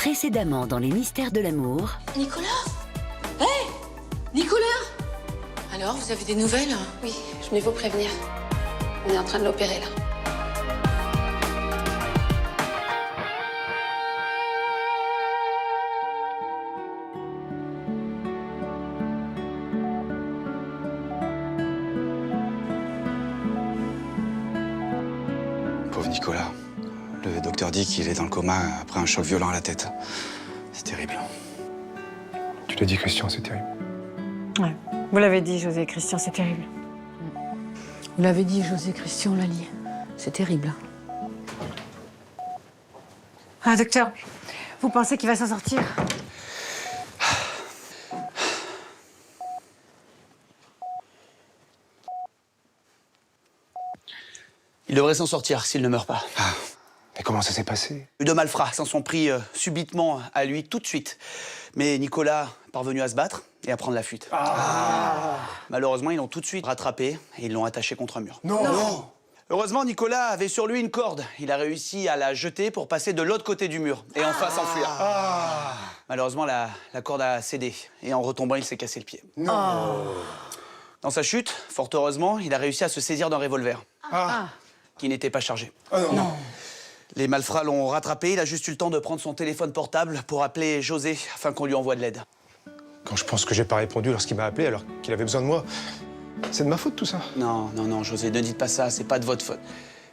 Précédemment dans Les Mystères de l'amour. Nicolas? Hé Nicolas? Alors, vous avez des nouvelles? Oui, je vais vous prévenir. On est en train de l'opérer, là. Pauvre Nicolas. Le docteur dit qu'il est dans le coma après un choc violent à la tête. C'est terrible. Tu l'as dit, Christian, c'est terrible. Ouais. Vous l'avez dit, José et Christian, c'est terrible. Vous l'avez dit, José Christian Lallier. C'est terrible. Ah, docteur, vous pensez qu'il va s'en sortir? Il devrait s'en sortir s'il ne meurt pas. Mais comment ça s'est passé? De malfrats s'en sont pris subitement à lui tout de suite. Mais Nicolas est parvenu à se battre et à prendre la fuite. Malheureusement, ils l'ont tout de suite rattrapé et ils l'ont attaché contre un mur. Non. Heureusement, Nicolas avait sur lui une corde. Il a réussi à la jeter pour passer de l'autre côté du mur et enfin s'enfuir. Malheureusement, la corde a cédé et en retombant, il s'est cassé le pied. Dans sa chute, fort heureusement, il a réussi à se saisir d'un revolver qui n'était pas chargé. Les malfrats l'ont rattrapé, il a juste eu le temps de prendre son téléphone portable pour appeler José afin qu'on lui envoie de l'aide. Quand je pense que j'ai pas répondu lorsqu'il m'a appelé alors qu'il avait besoin de moi, c'est de ma faute tout ça. Non, José, ne dites pas ça, c'est pas de votre faute.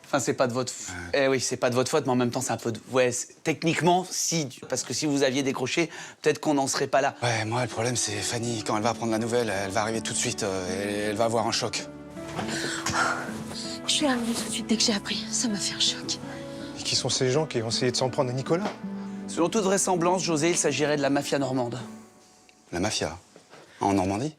Enfin, c'est pas de votre faute. Eh oui, c'est pas de votre faute, mais en même temps, c'est un peu de... Ouais, techniquement, si. Parce que si vous aviez décroché, peut-être qu'on n'en serait pas là. Ouais, moi, le problème, c'est Fanny. Quand elle va apprendre la nouvelle, elle va arriver tout de suite et elle va avoir un choc. Je suis arrivée tout de suite dès que j'ai appris. Ça m'a fait un choc. Et qui sont ces gens qui ont essayé de s'en prendre à Nicolas? Selon toute vraisemblance, José, il s'agirait de la mafia normande. La mafia. En Normandie?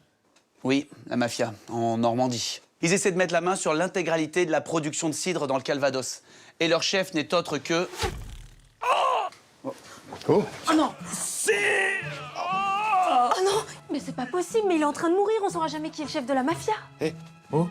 Oui, la mafia, en Normandie. Ils essaient de mettre la main sur l'intégralité de la production de cidre dans le Calvados. Et leur chef n'est autre que... Oh. Oh non, mais c'est pas possible, mais il est en train de mourir, on saura jamais qui est le chef de la mafia. Oh.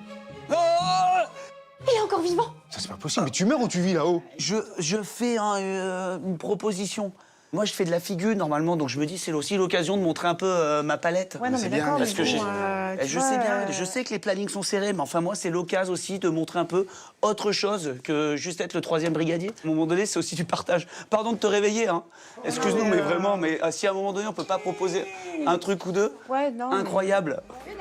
Il est encore vivant. Ça, c'est pas possible. Mais tu meurs ou tu vis là-haut? Je fais une proposition. Moi, je fais de la figure, normalement, donc je me dis c'est aussi l'occasion de montrer un peu ma palette. Ouais, non, mais c'est bien, d'accord, parce mais que bon, je sais bien, je sais que les plannings sont serrés, mais enfin, moi, c'est l'occasion aussi de montrer un peu autre chose que juste être le 3e brigadier. À un moment donné, c'est aussi du partage. Pardon de te réveiller, hein. Excuse-nous, mais vraiment, mais si à un moment donné, on peut pas proposer un truc ou deux, Ouais, non. incroyable. Mais...